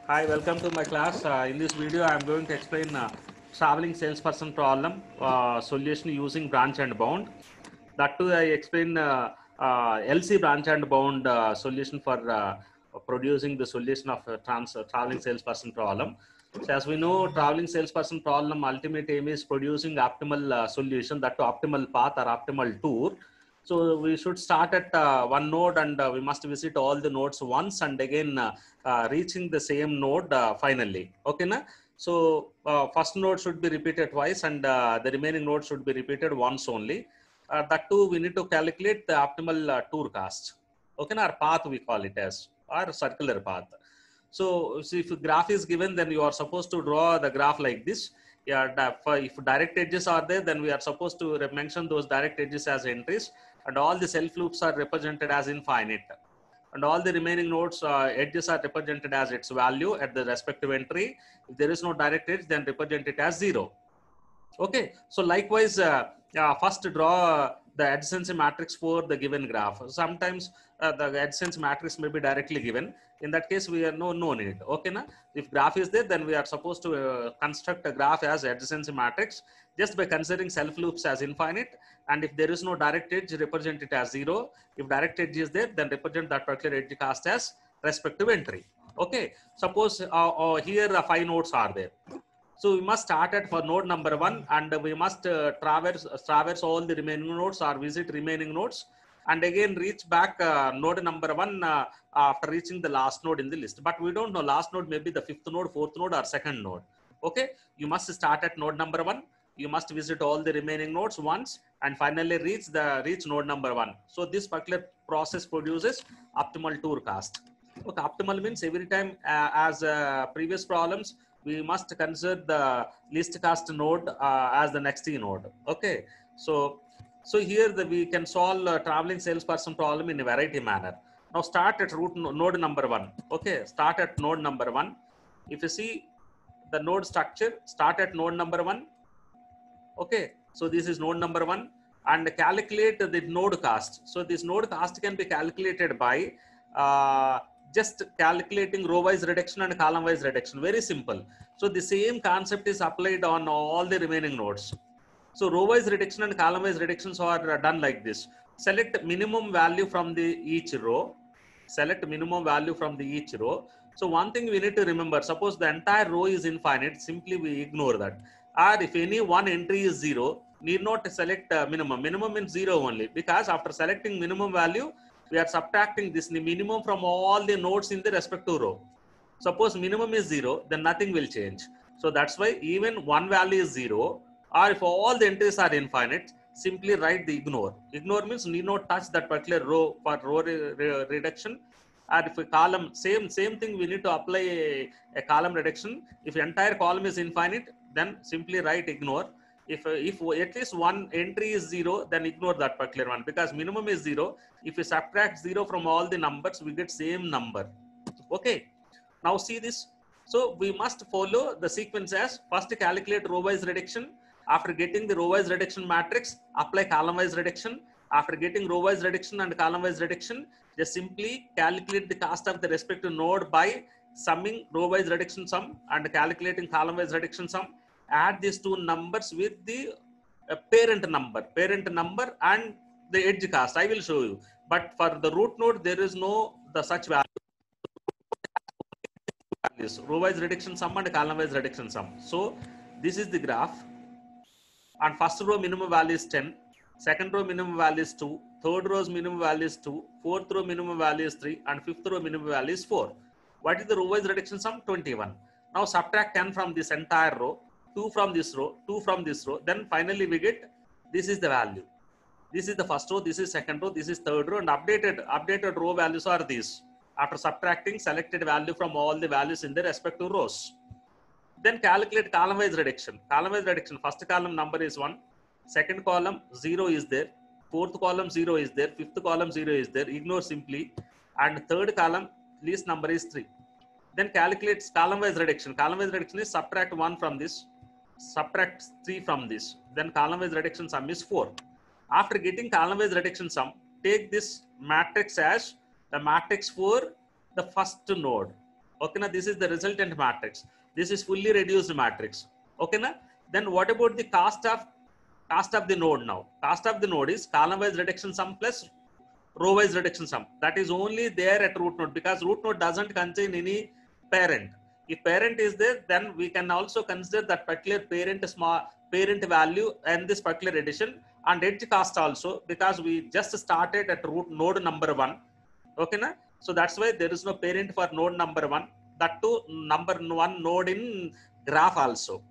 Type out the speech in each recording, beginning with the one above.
Hi, welcome to my class. In this video, I am going to explain traveling salesperson problem solution using branch and bound. That too, I explain LC branch and bound solution for producing the solution of traveling salesperson problem. So, as we know, traveling salesperson problem ultimate aim is producing optimal solution, that to optimal path or optimal tour. So we should start at one node and we must visit all the nodes once and again reaching the same node finally. Okay, na? So first node should be repeated twice and the remaining node should be repeated once only. That too, we need to calculate the optimal tour cost. Okay, na? Our path we call it as, or circular path. So if a graph is given, then you are supposed to draw the graph like this. Yeah, if direct edges are there, then we are supposed to mention those direct edges as entries, and all the self loops are represented as infinite, and all the remaining nodes edges are represented as its value at the respective entry. If there is no direct edge, then represent it as 0. Okay, so likewise, first draw the adjacency matrix for the given graph. Sometimes the adjacency matrix may be directly given. In that case, we are no need. Okay, na? If graph is there, then we are supposed to construct a graph as adjacency matrix just by considering self loops as infinite. And if there is no direct edge, represent it as 0. If direct edge is there, then represent that particular edge cost as respective entry. Okay, suppose here 5 nodes are there. So we must start at for node number 1 and we must traverse all the remaining nodes or visit remaining nodes and again reach back node number 1 after reaching the last node in the list. But we don't know, last node may be the 5th node, 4th node or 2nd node. Okay, you must start at node number 1. You must visit all the remaining nodes once and finally reach node number 1. So this particular process produces optimal tour cost. Okay, optimal means every time as previous problems, we must consider the least cost node as the next node. Okay, so here we can solve traveling salesperson problem in a variety manner. Now start at node number 1. Okay, start at node number 1. If you see the node structure, start at node number 1. Okay, so this is node number 1 and calculate the node cost. So this node cost can be calculated by just calculating row wise reduction and column wise reduction. Very simple. So the same concept is applied on all the remaining nodes. So row wise reduction and column wise reductions are done like this. Select minimum value from the each row. Select minimum value from the each row. So one thing we need to remember, suppose the entire row is infinite, simply we ignore that. Or if any one entry is 0, need not select minimum. Minimum means 0 only, because after selecting minimum value, we are subtracting this minimum from all the nodes in the respective row. Suppose minimum is 0, then nothing will change. So that's why even one value is 0, or if all the entries are infinite, simply write the ignore. Ignore means need not touch that particular row for row reduction. And if a column, same thing, we need to apply a column reduction. If entire column is infinite, then simply write ignore. If at least one entry is 0, then ignore that particular one, because minimum is 0. If we subtract 0 from all the numbers, we get same number. Okay, now see this. So we must follow the sequence as first calculate row wise reduction. After getting the row wise reduction matrix, apply column wise reduction. After getting row wise reduction and column wise reduction, just simply calculate the cost of the respective node by summing row wise reduction sum and calculating column wise reduction sum. Add these two numbers with the parent number and the edge cost. I will show you. But for the root node, there is no such value. Row wise reduction sum and column wise reduction sum. So this is the graph. And first row minimum value is 10. Second row minimum value is 2. Third row's minimum value is 2. Fourth row minimum value is 3. And fifth row minimum value is 4. What is the row wise reduction sum? 21. Now subtract 10 from this entire row, 2 from this row, 2 from this row. Then finally we get, this is the value. This is the first row, this is second row, this is third row, and updated row values are these. After subtracting selected value from all the values in the respective rows. Then calculate column wise reduction. Column wise reduction, first column number is 1. Second column 0 is there. Fourth column 0 is there. Fifth column 0 is there. Ignore simply. And third column least number is 3. Then calculate column wise reduction. Column wise reduction is subtract 1 from this. Subtract 3 from this. Then column wise reduction sum is 4. After getting column wise reduction sum, take this matrix as the matrix for the first node. Okay, now this is the resultant matrix. This is fully reduced matrix. Okay, now then what about the cost of the node? Now cost of the node is column wise reduction sum plus row wise reduction sum. That is only there at root node, because root node doesn't contain any parent. If parent is there, then we can also consider that particular parent value and this particular addition, and edge cost also, because we just started at root node number 1. Okay, na? So that's why there is no parent for node number 1. That too number 1 node in graph also.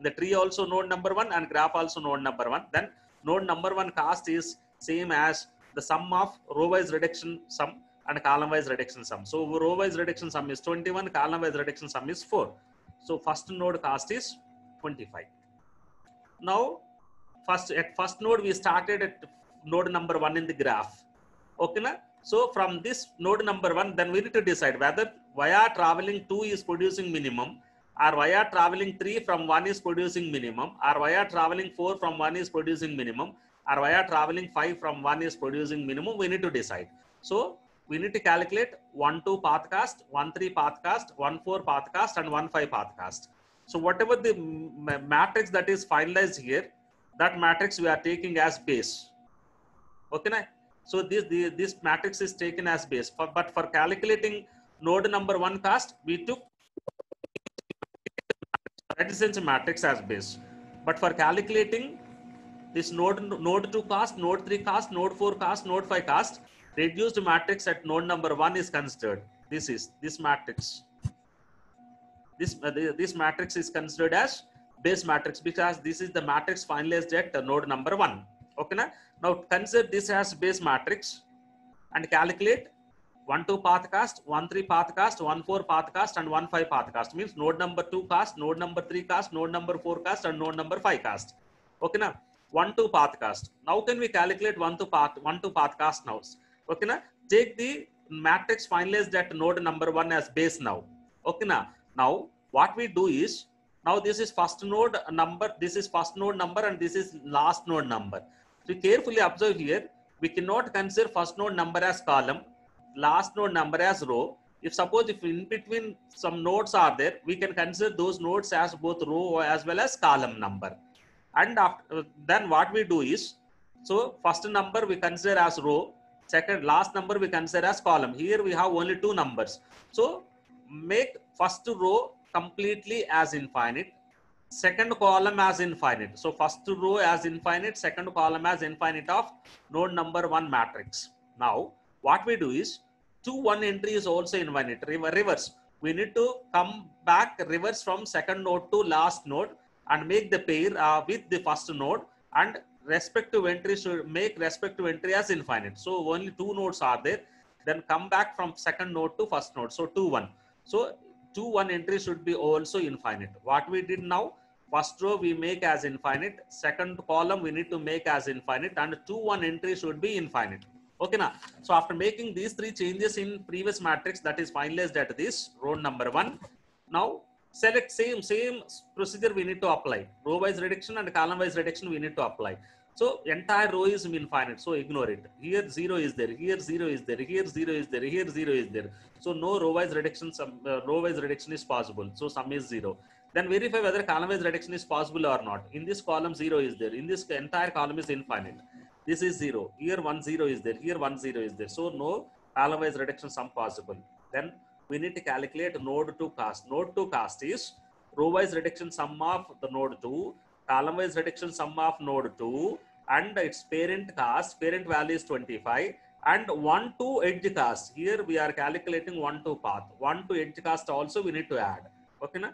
The tree also node number 1 and graph also node number 1. Then node number 1 cost is same as the sum of row wise reduction sum and column wise reduction sum. So row wise reduction sum is 21, column wise reduction sum is 4. So first node cost is 25. Now at first node we started at node number 1 in the graph. Okay, na? So from this node number 1, then we need to decide whether via traveling 2 is producing minimum, or via traveling 3 from 1 is producing minimum, or via traveling 4 from 1 is producing minimum, or via traveling 5 from 1 is producing minimum. We need to decide. So we need to calculate 1 2 path cost, 1 3 path cost, 1 4 path cost, and 1 5 path cost. So whatever the matrix that is finalized here, that matrix we are taking as base. Okay, na? So this matrix is taken as base. But for calculating node number 1 cost, we took adjacency matrix as base. But for calculating this node 2 cost, node 3 cost, node 4 cost, node 5 cost, reduced matrix at node number 1 is considered. This matrix. This matrix is considered as base matrix, because this is the matrix finalized at node number 1. Okay, na? Now consider this as base matrix and calculate 1 2 path cost, 1 3 path cost, 1 4 path cost, and 1 5 path cost. Means node number 2 cost, node number 3 cost, node number 4 cost, and node number 5 cost. Okay, na? 1 2 path cost. Now can we calculate 1 2 path cost now? Okay, na? Take the matrix finalized at node number 1 as base now. Okay, na? Now what we do is, now this is first node number, this is first node number, and this is last node number. So carefully observe here, we cannot consider first node number as column, last node number as row. If suppose if in between some nodes are there, we can consider those nodes as both row as well as column number. And after, then what we do is, so first number we consider as row, last number we consider as column. Here we have only 2 numbers. So make first row completely as infinite, second column as infinite. So first row as infinite, second column as infinite of node number 1 matrix. Now what we do is, 2 1 entry is also infinite. Reverse. We need to come back reverse from second node to last node and make the pair with the first node, and respective entry should make respective entry as infinite. So only 2 nodes are there. Then come back from second node to first node. So 2 1. So 2 1 entry should be also infinite. What we did now, first row we make as infinite, second column we need to make as infinite, and 2 1 entry should be infinite. Okay, now so after making these 3 changes in previous matrix that is finalized at this row number 1, now select same procedure we need to apply. Row wise reduction and column wise reduction we need to apply. So entire row is infinite, so ignore it. Here 0 is there, here 0 is there, here 0 is there, here 0 is there. So no row wise reduction, row wise reduction is possible. So sum is 0. Then verify whether column wise reduction is possible or not. In this column 0 is there, in this entire column is infinite. This is 0. Here 1 0 is there, here 1 0 is there. So no column wise reduction sum possible. Then we need to calculate node 2 cost. Node 2 cost is row wise reduction sum of the node 2, column wise reduction sum of node 2, and its parent cost, parent value is 25, and 1 2 edge cost. Here we are calculating 1 2 path. 1 2 edge cost also we need to add. Okay, na?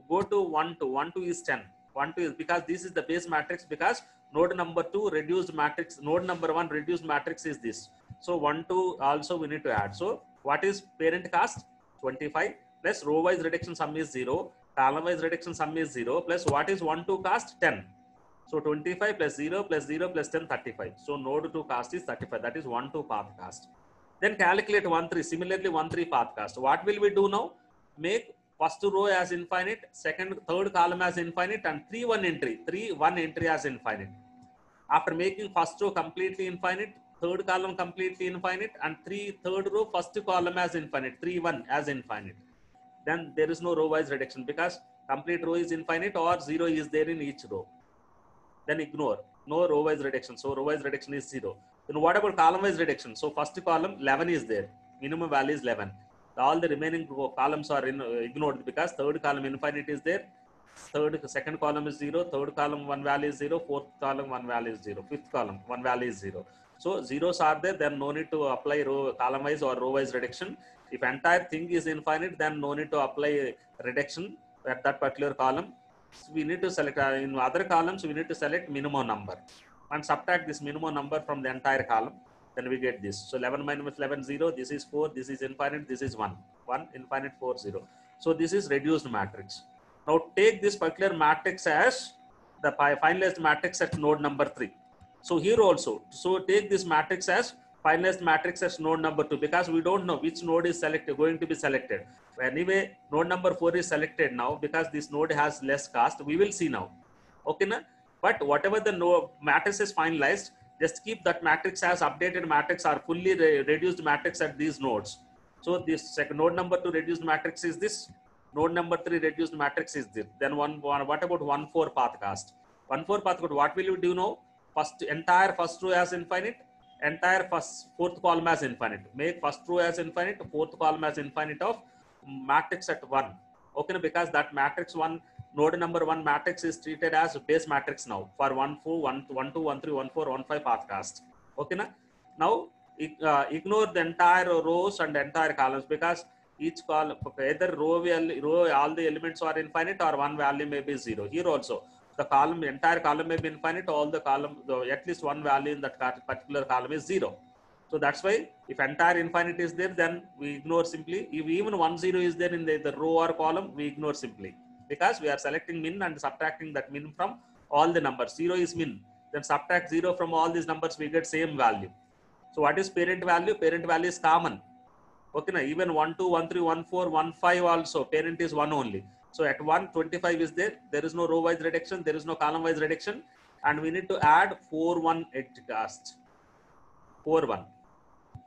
Go to 1 2. 1 2 is 10. 1 2 is, because this is the base matrix, because node number 2 reduced matrix, node number 1 reduced matrix is this. So 1 2 also we need to add. So what is parent cost? 25 plus row wise reduction sum is 0, column wise reduction sum is 0, plus what is 1 2 cost? 10. So 25 plus 0 plus 0 plus 10, 35. So node 2 cost is 35. That is 1 2 path cost. Then calculate 1 3. Similarly 1 3 path cost. What will we do now? Make first row as infinite, third column as infinite, and 3 1 entry as infinite. After making first row completely infinite, third column completely infinite, and third row first column as infinite, 3 1 as infinite. then there is no row wise reduction because complete row is infinite or 0 is there in each row. Then ignore, no row wise reduction. So row wise reduction is 0. Then what about column wise reduction? So first column 11 is there, minimum value is 11. All the remaining columns are ignored because third column infinite is there. Second column is 0, third column one value is 0, fourth column one value is 0, fifth column one value is 0. So zeros are there, then no need to apply column wise or row wise reduction. If entire thing is infinite, then no need to apply reduction at that particular column. So we need to select in other columns, we need to select minimum number and subtract this minimum number from the entire column. Then we get this. So 11 minus 11, 0. This is 4. This is infinite. This is 1. 1, infinite, 4, 0. So this is reduced matrix. Now take this particular matrix as the finalized matrix at node number 3. So here also, so take this matrix as finalized matrix as node number 2 because we don't know which node is going to be selected. Anyway, node number 4 is selected now because this node has less cost. We will see now. Okay, na? But whatever the matrix is finalized, just keep that matrix as updated matrix or fully reduced matrix at these nodes. So this second node number 2 reduced matrix is this. Node number 3 reduced matrix is this. Then what about 1, 4 path cast? 1, 4 path cast, what will you do now? Entire first row as infinite, entire fourth column as infinite. Make first row as infinite, fourth column as infinite of matrix at 1. Okay, because that matrix 1, node number 1 matrix is treated as base matrix now for 1, 4, 1, 2, 1, 3, 1, 4, 1, 5 path cast. Okay, na? Now ignore the entire rows and entire columns because each column, either row all the elements are infinite or one value may be 0. Here also the column, entire column may be infinite, all the column, at least one value in that particular column is 0. So that's why if entire infinite is there, then we ignore simply. If even 1, 0 is there in the row or column, we ignore simply because we are selecting min and subtracting that min from all the numbers. 0 is min, then subtract 0 from all these numbers, we get same value. So what is parent value? Parent value is common. Okay, na? Even 1, 2, 1, 3, 1, 4, 1, 5 also, parent is 1 only. So at 1, 25 is there. There is no row wise reduction. There is no column wise reduction. And we need to add 4, 1 edge cast. 4, 1.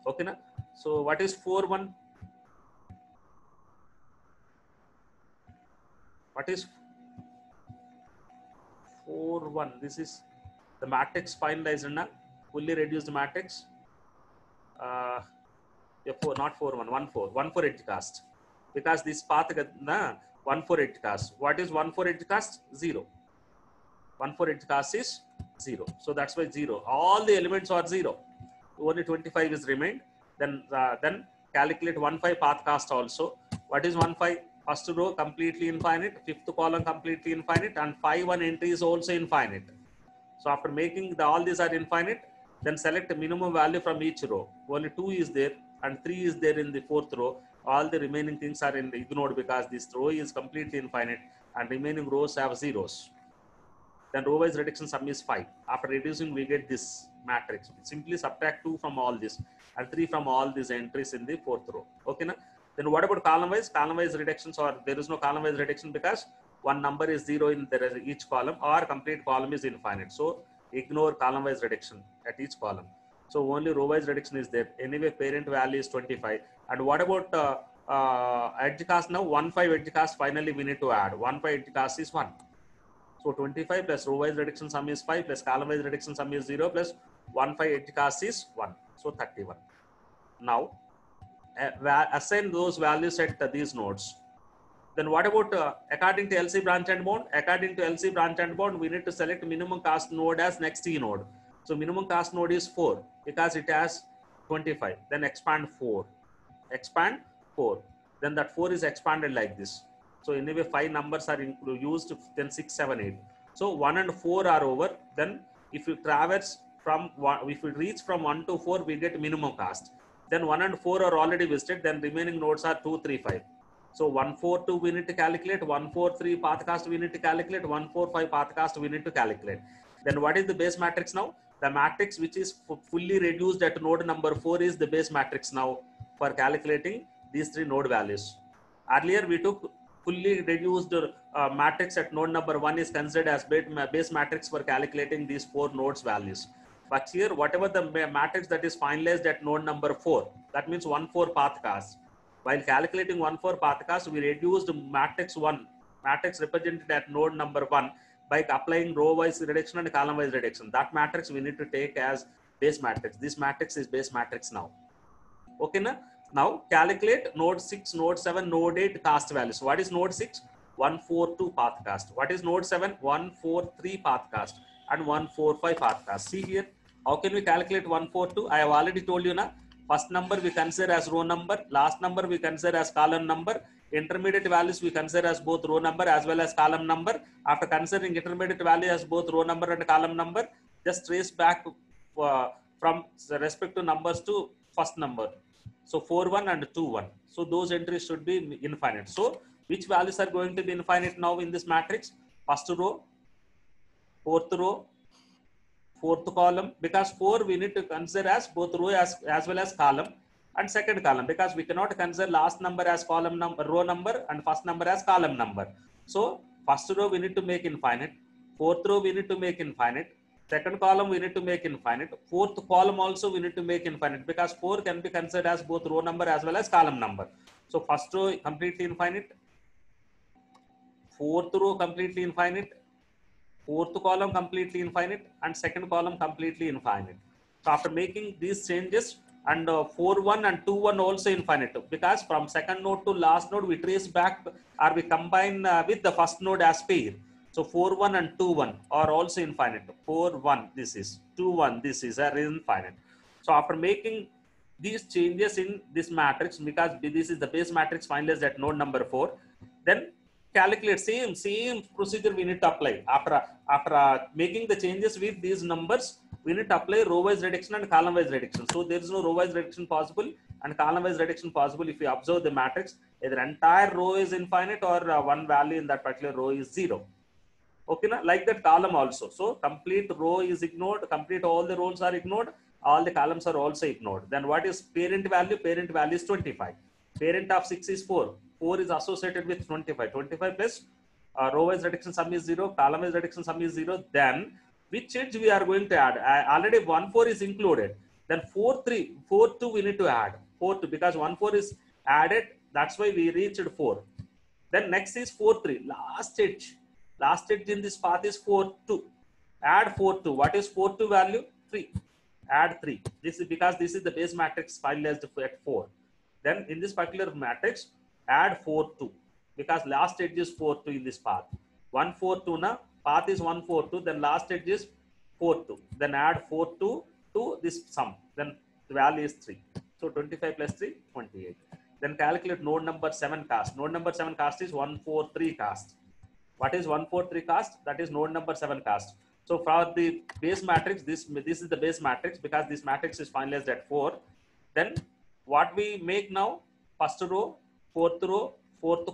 Okay, na? So what is 4, 1? What is 4, 1? This is the matrix finalized, na? Fully reduced matrix. Yeah, not 4, 1, 1, 4. 1, 4 edge cast. Because this path, na? 1, 4 edge cast. What is 1, 4 edge cast? 0. 1, 4 edge cast is 0. So that's why 0. All the elements are 0. Only 25 is remained. Then calculate 1, 5 path cast also. What is 1, 5? First row completely infinite. Fifth column completely infinite. And 5, 1 entry is also infinite. So after making all these are infinite, then select a minimum value from each row. Only 2 is there and 3 is there in the fourth row. All the remaining things are ignored because this row is completely infinite and remaining rows have zeros. Then row wise reduction sum is 5. After reducing, we get this matrix. Simply subtract 2 from all this and 3 from all these entries in the fourth row. Okay, na? Then what about column wise? Column wise reductions, or there is no column wise reduction because one number is 0 in each column or complete column is infinite. So ignore column wise reduction at each column. So only row wise reduction is there. Anyway, parent value is 25. And what about edge cast now? 1, 5 edge cast finally we need to add. 1, 5 edge cast is 1. So 25 plus row wise reduction sum is 5 plus column wise reduction sum is 0 plus 1, 5 edge cast is 1. So 31. Now assign those values at these nodes. Then what about according to LC branch and bound? According to LC branch and bound, we need to select minimum cost node as next E node. So minimum cost node is 4 because it has 25. Then expand 4. Expand 4. Then that 4 is expanded like this. So anyway, 5 numbers are used, then 6, 7, 8. So 1 and 4 are over. Then if you traverse from if we reach from 1 to 4, we get minimum cost. Then 1 and 4 are already visited. Then remaining nodes are 2, 3, 5. So 1, 4, 2 we need to calculate. 1, 4, 3 path cast we need to calculate. 1, 4, 5 path cast we need to calculate. Then what is the base matrix now? The matrix which is fully reduced at node number 4 is the base matrix now for calculating these 3 node values. Earlier we took fully reduced matrix at node number 1 is considered as base matrix for calculating these 4 nodes values. But here whatever the matrix that is finalized at node number 4, that means 1, 4 path cast. While calculating 1, 4 path cast, we reduced matrix 1, matrix represented at node number 1 by applying row wise reduction and column wise reduction. That matrix we need to take as base matrix. This matrix is base matrix now. Okay, na? Now calculate node 6, node 7, node 8 cast values. What is node 6? 142 path cast. What is node 7? 143 path cast and 145 path cast. See here, how can we calculate 142? I have already told you na. First number we consider as row number, last number we consider as column number, intermediate values we consider as both row number as well as column number. After considering intermediate value as both row number and column number, just trace back from respect to numbers to first number. So 4, 1 and 2, 1. So those entries should be infinite. So which values are going to be infinite now in this matrix? First row, fourth row, fourth column, because 4 we need to consider as both row as well as column, and second column because we cannot consider last number as column number, row number, and first number as column number. So first row we need to make infinite, fourth row we need to make infinite, second column we need to make infinite, fourth column also we need to make infinite because 4 can be considered as both row number as well as column number. So first row completely infinite, fourth row completely infinite, fourth column completely infinite, and second column completely infinite. So after making these changes, and 4, 1 and 2, 1 also infinite, because from second node to last node we trace back or we combine with the first node as pair. So 4, 1 and 2, 1 are also infinite. 4, 1 this is, 2, 1 this is, are infinite. So after making these changes in this matrix, because this is the base matrix finalized at node number 4, then calculate same procedure we need to apply. After making the changes with these numbers, we need to apply row wise reduction and column wise reduction. So there is no row wise reduction possible and column wise reduction possible if you observe the matrix. Either entire row is infinite or one value in that particular row is 0. Okay, na? Like that column also. So complete row is ignored, complete all the rows are ignored, all the columns are also ignored. Then what is parent value? Parent value is 25. Parent of 6 is 4. 4 is associated with 25. 25 plus row wise reduction sum is 0, column wise reduction sum is 0. Then which edge we are going to add? Already 1, 4 is included. Then 4, 3, 4, 2 we need to add. 4, 2 because 1, 4 is added. That's why we reached 4. Then next is 4, 3. Last edge. Last edge in this path is 4, 2. Add 4, 2. What is 4, 2 value? 3. Add 3. This is because this is the base matrix finalized at 4. Then in this particular matrix, add 4, 2. Because last edge is 4, 2 in this path. 1, 4, 2 na. Path is 1, 4, 2. Then last edge is 4, 2. Then add 4, 2 to this sum. Then the value is 3. So 25 plus 3, 28. Then calculate node number 7 cast. Node number 7 cast is 143 cast. What is 143 cast? That is node number 7 cast. So for the base matrix, this is the base matrix because this matrix is finalized at 4. Then what we make now? First row, fourth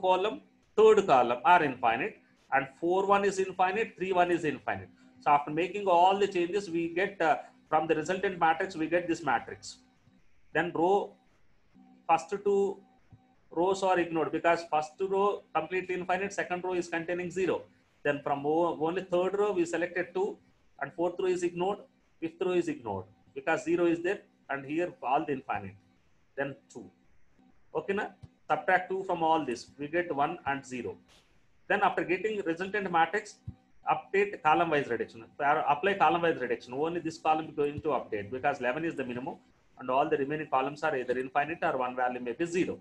column, third column are infinite, and 4, 1 is infinite, 3, 1 is infinite. So after making all the changes, we get from the resultant matrix, we get this matrix. Then row, first 2 rows are ignored because first row completely infinite, second row is containing 0. Then from only third row we selected 2, and fourth row is ignored, fifth row is ignored because 0 is there, and here all the infinite. Then 2. Okay, na? Subtract 2 from all this, we get 1 and 0. Then after getting resultant matrix, update column wise reduction. Apply column wise reduction. Only this column is going to update because 11 is the minimum, and all the remaining columns are either infinite or one value may be 0.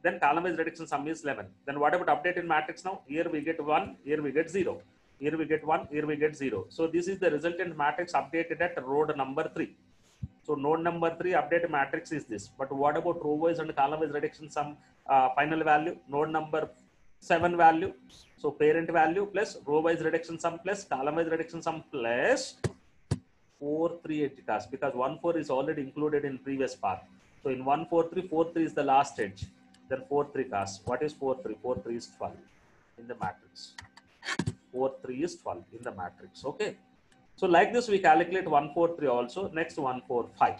Then column wise reduction sum is 11. Then what about update in matrix now? Here we get 1, here we get 0. Here we get 1, here we get 0. So this is the resultant matrix updated at row number 3. So node number 3 updated matrix is this. But what about row wise and column wise reduction sum final value? Node number 7 value. So parent value plus row wise reduction sum plus column wise reduction sum plus 4, 3 edge cast because 1, 4 is already included in previous path. So in 1, 4, 3, 4, 3 is the last edge. Then 4, 3 cast. What is 4, 3? 4, 3 is 12 in the matrix. 4, 3 is 12 in the matrix. Okay. So like this, we calculate 1, 4, 3 also. Next 1, 4, 5.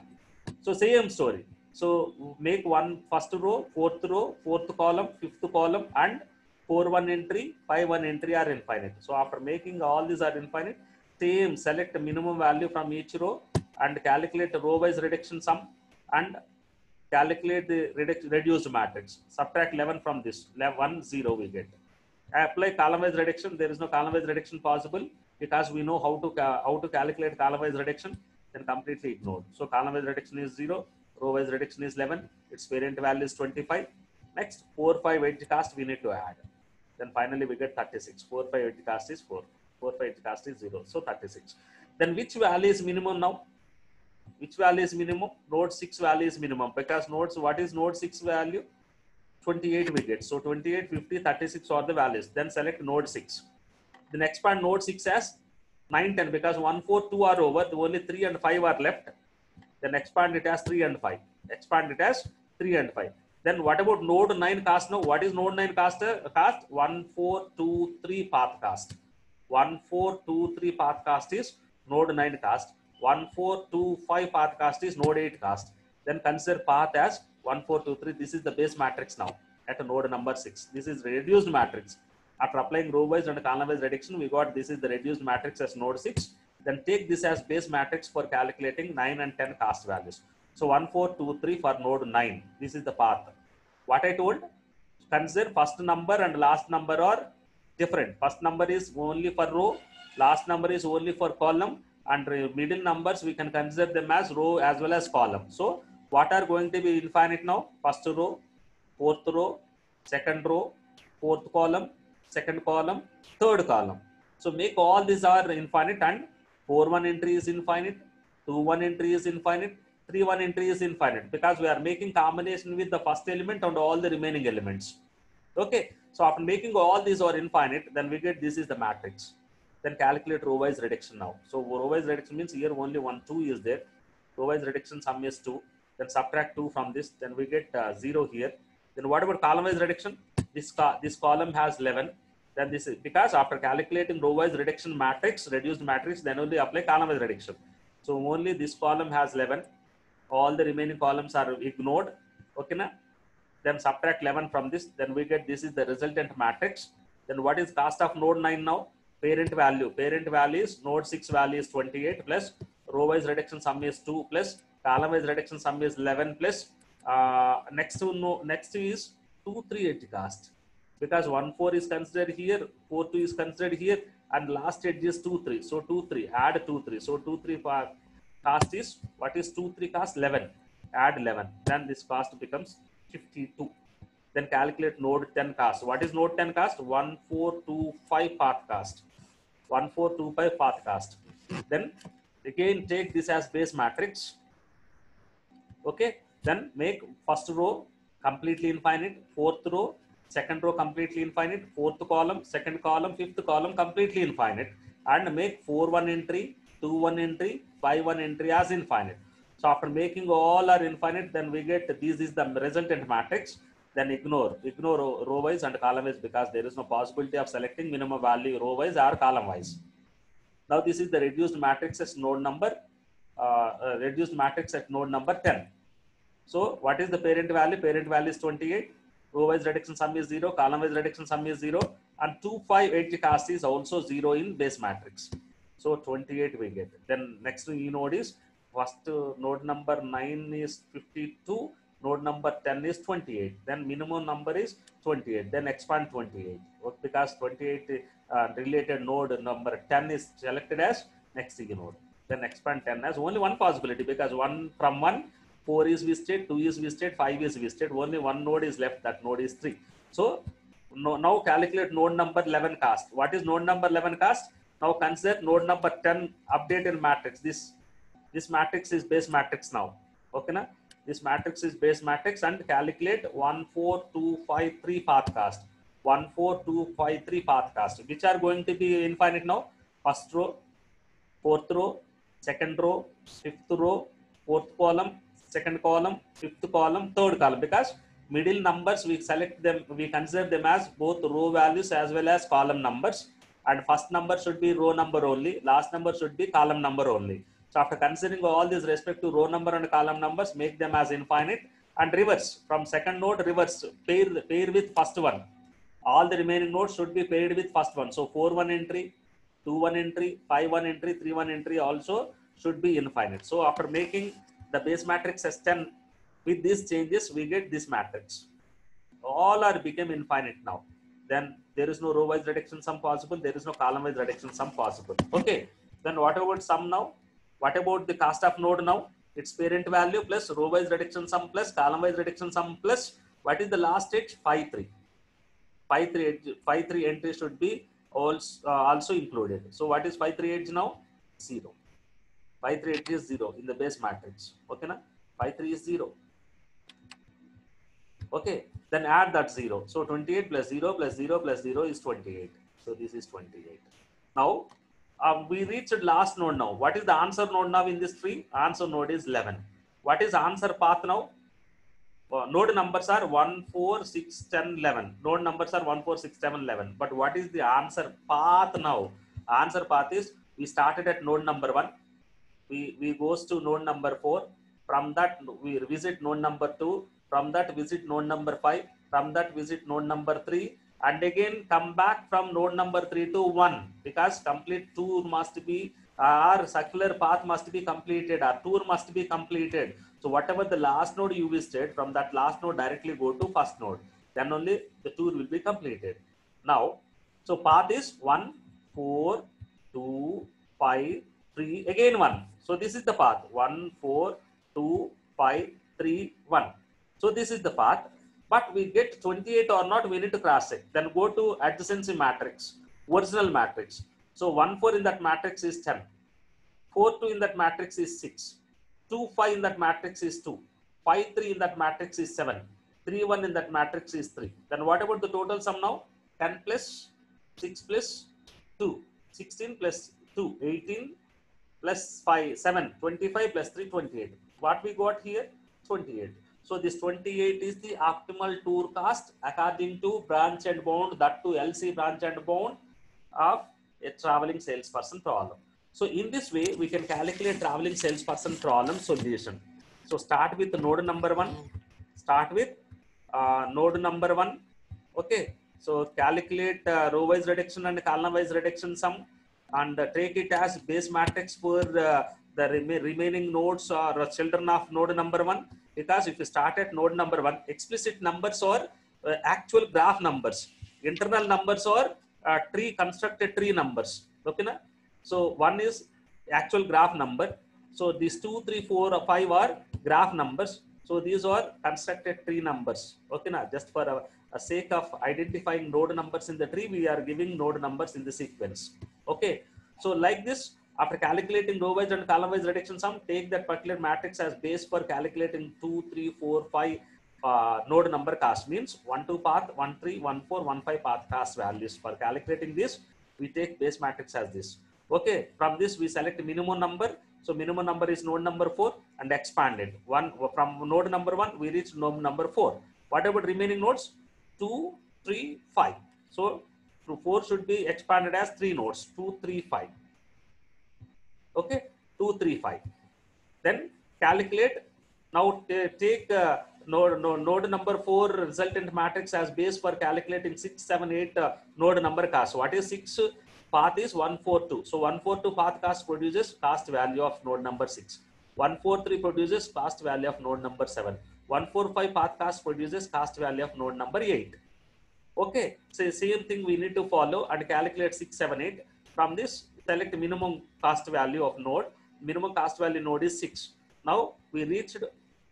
So same story. So make first row, fourth column, fifth column, and 4, 1 entry, 5, 1 entry are infinite. So after making all these are infinite, same select minimum value from each row and calculate row wise reduction sum and calculate the reduced matrix. Subtract 11 from this. 1, 0 we get. Apply column-wise reduction. There is no column-wise reduction possible because we know how to calculate column-wise reduction. Then completely ignored. So column-wise reduction is 0. Row-wise reduction is 11. Its parent value is 25. Next, 4, 5 edge cast we need to add. Then finally we get 36. 4, 5 edge cast is 4. 4, 5 edge cast is 0. So 36. Then which value is minimum now? Which value is minimum? Node 6 value is minimum because nodes, what is node 6 value? 28 we get. So 28, 50, 36 are the values. Then select node 6. Then expand node 6 as 9, 10 because 1, 4, 2 are over. Only 3 and 5 are left. Then expand it as 3 and 5. Expand it as 3 and 5. Then what about node 9 cast now? What is node 9 cast? 1, 4, 2, 3 path cast. 1, 4, 2, 3 path cast is node 9 cast. 1, 4, 2, 5 path cast is node 8 cast. Then consider path as 1, 4, 2, 3. This is the base matrix now at node number 6. This is reduced matrix. After applying row wise and column wise reduction, we got this is the reduced matrix as node 6. Then take this as base matrix for calculating 9 and 10 cast values. So 1, 4, 2, 3 for node 9. This is the path. What I told, consider first number and last number are different. First number is only for row, last number is only for column, and middle numbers we can consider them as row as well as column. So what are going to be infinite now? First row, fourth row, second row, fourth column, second column, third column. So make all these are infinite, and 4, 1 entry is infinite, 2, 1 entry is infinite, 3, 1 entry is infinite because we are making combination with the first element and all the remaining elements. Okay. So after making all these are infinite, then we get this is the matrix. Then calculate row wise reduction now. So row wise reduction means here only 1, 2 is there. Row wise reduction sum is 2. Then subtract 2 from this. Then we get 0 here. Then what about column wise reduction? This column has 11. Then this is because after calculating row wise reduction matrix, reduced matrix, then only apply column wise reduction. So only this column has 11. All the remaining columns are ignored. Okay, na? Then subtract 11 from this. Then we get this is the resultant matrix. Then what is cost of node 9 now? Parent value. Parent value is node 6 value is 28 plus row wise reduction sum is 2 plus column wise reduction sum is 11 plus next is 2, 3 edge cast because 1, 4 is considered here, 4, 2 is considered here, and last edge is 2, 3. So 2, 3 add 2, 3. So 2, 3 cost is what is 2, 3 cost? 11. Add 11. Then this cost becomes 52. Then calculate node 10 cost. What is node 10 cost? 1, 4, 2, 5 path cast. 1, 4, 2, 5 path cast. Then again take this as base matrix. Okay. Then make first row completely infinite, fourth row, second row completely infinite, fourth column, second column, fifth column completely infinite, and make 4, 1 entry, 2, 1 entry, 5, 1 entry as infinite. So after making all are infinite, then we get this is the resultant matrix. Then ignore row wise and column wise because there is no possibility of selecting minimum value row wise or column wise. Now this is the reduced matrix as node number, reduced matrix at node number 10. So what is the parent value? Parent value is 28. Row wise reduction sum is 0. Column wise reduction sum is 0. And 2, 5 edge cast is also 0 in base matrix. So 28 we get. Then next node is first node number 9 is 52. Node number 10 is 28. Then minimum number is 28. Then expand 28 because 28 related node number 10 is selected as next node. Then expand 10 as only one possibility because 1 from 1, 4 is visited, 2 is visited, 5 is visited. Only one node is left. That node is 3. So now calculate node number 11 cast. What is node number 11 cast? Now consider node number 10 updated matrix. This matrix is base matrix now. Okay, na? This matrix is base matrix and calculate 1, 4, 2, 5, 3 path cast. 1, 4, 2, 5, 3 path cast. Which are going to be infinite now? First row, fourth row, second row, fifth row, fourth column, second column, fifth column, third column. Because middle numbers we select them, we consider them as both row values as well as column numbers. And first number should be row number only, last number should be column number only. So after considering all these respect to row number and column numbers, make them as infinite and reverse from second node, reverse pair with first one. All the remaining nodes should be paired with first one. So 4, 1 entry, 2, 1 entry, 5, 1 entry, 3, 1 entry also should be infinite. So after making the base matrix as 10 With these changes, we get this matrix. All are become infinite now. Then there is no row wise reduction sum possible. There is no column wise reduction sum possible. Okay. Then what about sum now? What about the cost of node now? Its parent value plus row wise reduction sum plus column wise reduction sum plus what is the last edge? Phi 3. Phi 3 entry should be also included. So what is phi 3 edge now? 0. Phi 3 edge is 0 in the base matrix. Okay, na? Phi 3 is 0. Okay, then add that 0. So 28 plus 0 plus 0 plus 0 is 28. So this is 28. Now, we reached last node now. What is the answer node now in this tree? Answer node is 11. What is answer path now? Node numbers are 1, 4, 6, 10, 11. Node numbers are 1, 4, 6, 7, 11. But what is the answer path now? Answer path is we started at node number 1. We goes to node number 4. From that, we visit node number 2. From that, visit node number 5. From that, visit node number 3. And again, come back from node number 3 to 1. Because complete tour must be, our circular path must be completed. Our tour must be completed. So whatever the last node you visited, from that last node directly go to first node. Then only the tour will be completed. Now, so path is 1, 4, 2, 5, 3, again 1. So this is the path 1, 4, 2, 5, 3, 1. So this is the path. But we get 28 or not, we need to cross check. Then go to adjacency matrix, original matrix. So 1, 4 in that matrix is 10. 4, 2 in that matrix is 6. 2, 5 in that matrix is 2. 5, 3 in that matrix is 7. 3, 1 in that matrix is 3. Then what about the total sum now? 10 plus 6 plus 2. 16 plus 2. 18 plus 5, 7. 25 plus 3, 28. What we got here? 28. So this 28 is the optimal tour cost according to branch and bound, that to LC branch and bound of a traveling salesperson problem. So in this way, we can calculate traveling salesperson problem solution. So start with node number 1. Start with node number 1. Okay. So calculate row wise reduction and column wise reduction sum, and take it as base matrix for the remaining nodes or children of node number 1. Because if you start at node number 1, explicit numbers or actual graph numbers, internal numbers or constructed tree numbers. Okay, na? So 1 is actual graph number. So these 2, 3, 4, or 5 are graph numbers. So these are constructed tree numbers. Okay, na? Just for a sake of identifying node numbers in the tree, we are giving node numbers in the sequence. Okay, so like this, after calculating row wise and column wise reduction sum, take that particular matrix as base for calculating 2, 3, 4, 5 node number cost. Means 1, 2 path, 1, 3, 1, 4, 1, 5 path cost values. For calculating this, we take base matrix as this. Okay, from this we select minimum number. So minimum number is node number 4 and expand it. From node number 1, we reach node number 4. What about remaining nodes? 2, 3, 5. So 4 should be expanded as 3 nodes. 2, 3, 5. Okay, 2, 3, 5. Then calculate. Now take node number 4 resultant matrix as base for calculating 6, 7, 8 node number cost. What is 6? Path is 1, 4, 2. So 1, 4, 2 path cost produces cost value of node number 6. 1, 4, 3 produces cost value of node number 7. 1, 4, 5 path cost produces cost value of node number 8. Okay, so same thing we need to follow and calculate 6, 7, 8. From this, select minimum cost value of node. Minimum cost value node is 6. Now we reached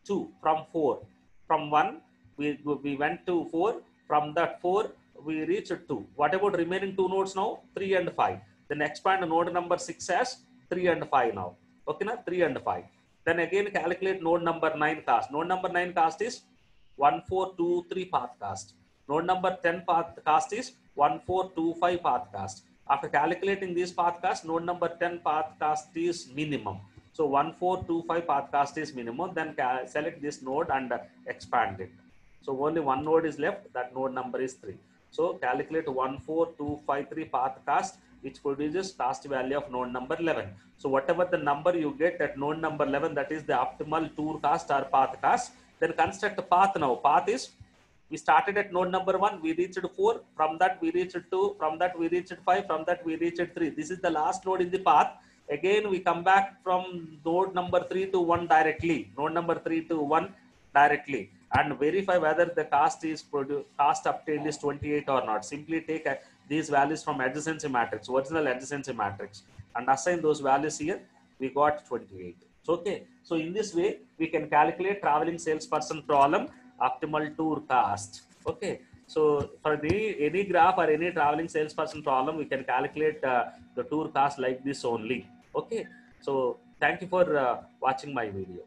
2 from 4. From 1, we went to 4. From that 4, we reached 2. What about remaining 2 nodes now? 3 and 5. Then expand node number 6 as 3 and 5 now. Okay, na? 3 and 5. Then again calculate node number 9 cost. Node number 9 cost is 1, 4, 2, 3 path cost. Node number 10 path cost is 1, 4, 2, 5 path cost. After calculating this path cost, node number 10 path cost is minimum. So 1, 4, 2, 5 path cost is minimum. Then select this node and expand it. So only one node is left. That node number is 3. So calculate 1, 4, 2, 5, 3 path cost, which produces cost value of node number 11. So whatever the number you get at node number 11, that is the optimal tour cost or path cost. Then construct a path now. Path is, we started at node number 1, we reached 4, from that we reached 2, from that we reached 5, from that we reached 3. This is the last node in the path. Again, we come back from node number 3 to 1 directly. Node number 3 to 1, directly and verify whether the cost obtained is 28 or not. Simply take these values from adjacency matrix, original adjacency matrix, and assign those values here. We got 28. Okay, so in this way we can calculate traveling salesperson problem optimal tour cost. Okay, so for any graph or any traveling salesperson problem, we can calculate the tour cost like this only. Okay, so thank you for watching my video.